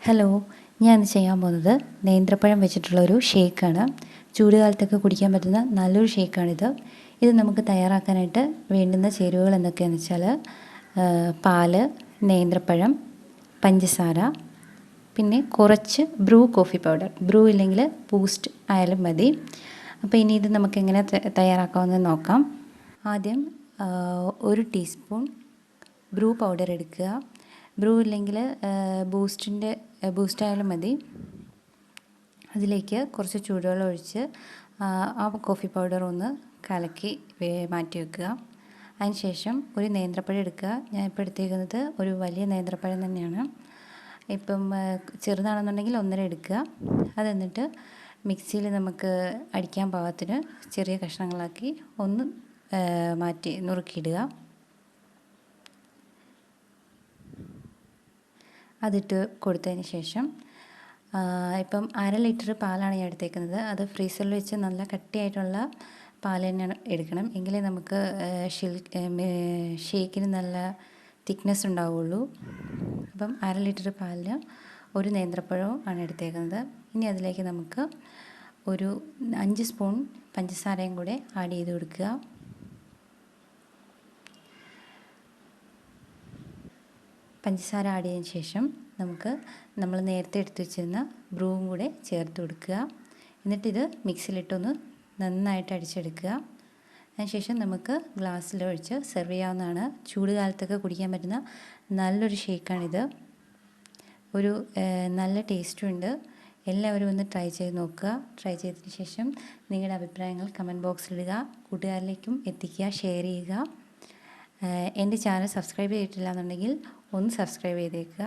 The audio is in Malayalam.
ഹലോ, ഞാൻ ഇന്ന് ചെയ്യാൻ പോകുന്നത് നേന്ത്രപ്പഴം വെച്ചിട്ടുള്ളൊരു ഷേക്കാണ്. ചൂടുകാലത്തൊക്കെ കുടിക്കാൻ പറ്റുന്ന നല്ലൊരു ഷേക്കാണിത്. ഇത് നമുക്ക് തയ്യാറാക്കാനായിട്ട് വേണ്ടുന്ന ചേരുവകൾ എന്തൊക്കെയാണെന്ന് വെച്ചാൽ പാല്, നേന്ത്രപ്പഴം, പഞ്ചസാര, പിന്നെ കുറച്ച് ബ്രൂ കോഫി പൗഡർ. ബ്രൂ ഇല്ലെങ്കിൽ ബൂസ്റ്റ് ആയാലും മതി. അപ്പോൾ ഇനി ഇത് നമുക്ക് എങ്ങനെ തയ്യാറാക്കാമെന്ന് നോക്കാം. ആദ്യം 1 ടീസ്പൂൺ ബ്രൂ പൗഡർ എടുക്കുക. ബ്രൂ ഇല്ലെങ്കിൽ ബൂസ്റ്റായാലും മതി. അതിലേക്ക് കുറച്ച് ചൂടുവെള്ളം ഒഴിച്ച് ആ കോഫി പൗഡർ ഒന്ന് കലക്കി മാറ്റി വെക്കുക. അതിനുശേഷം ഒരു നേന്ത്രപ്പഴം എടുക്കുക. ഞാൻ ഇപ്പോൾ എടുത്തേക്കുന്നത് ഒരു വലിയ നേന്ത്രപ്പഴം തന്നെയാണ്. ഇപ്പം ചെറുതാണെന്നുണ്ടെങ്കിൽ 1.5 എടുക്കുക. അതെന്നിട്ട് മിക്സിയിൽ നമുക്ക് അടിക്കാൻ പാകത്തിന് ചെറിയ കഷ്ണങ്ങളാക്കി ഒന്ന് മാറ്റി നുറുക്കിയിടുക. അതിട്ട് കൊടുത്തതിന് ശേഷം ഇപ്പം 1/2 ലിറ്റർ പാലാണ് ഞാൻ എടുത്തേക്കുന്നത്. അത് ഫ്രീസറിൽ വെച്ച് നല്ല കട്ടിയായിട്ടുള്ള പാൽ തന്നെയാണ് എടുക്കണം. എങ്കിലേ നമുക്ക് ഷേക്കിന് നല്ല തിക്നെസ് ഉണ്ടാവുള്ളൂ. അപ്പം 1/2 ലിറ്റർ പാലിന് ഒരു നേന്ത്രപ്പഴവും ആണ് എടുത്തേക്കുന്നത്. ഇനി അതിലേക്ക് നമുക്ക് ഒരു 5 സ്പൂൺ പഞ്ചസാരയും കൂടെ ആഡ് ചെയ്ത് കൊടുക്കുക. പഞ്ചസാര ആഡ് ചെയ്തതിന് ശേഷം നമ്മൾ നേരത്തെ എടുത്ത് വെച്ചിരുന്ന ബ്രൂവും കൂടെ ചേർത്ത് കൊടുക്കുക. എന്നിട്ടിത് മിക്സിയിലിട്ടൊന്ന് നന്നായിട്ട് അടിച്ചെടുക്കുക. അതിനുശേഷം നമുക്ക് ഗ്ലാസ്സിലൊഴിച്ച് സെർവ് ചെയ്യാവുന്നതാണ്. ചൂട് കാലത്തൊക്കെ കുടിക്കാൻ പറ്റുന്ന നല്ലൊരു ഷേക്കാണിത്. ഒരു നല്ല ടേസ്റ്റും ഉണ്ട്. എല്ലാവരും ഒന്ന് ട്രൈ ചെയ്ത് നോക്കുക. ട്രൈ ചെയ്തതിന് ശേഷം നിങ്ങളുടെ അഭിപ്രായങ്ങൾ കമൻറ്റ് ബോക്സിലിടുക. കൂട്ടുകാരിലേക്കും എത്തിക്കുക, ഷെയർ ചെയ്യുക. എൻ്റെ ചാനൽ സബ്സ്ക്രൈബ് ചെയ്തിട്ടില്ല എന്നുണ്ടെങ്കിൽ ഒന്ന് സബ്സ്ക്രൈബ് ചെയ്തേക്കുക.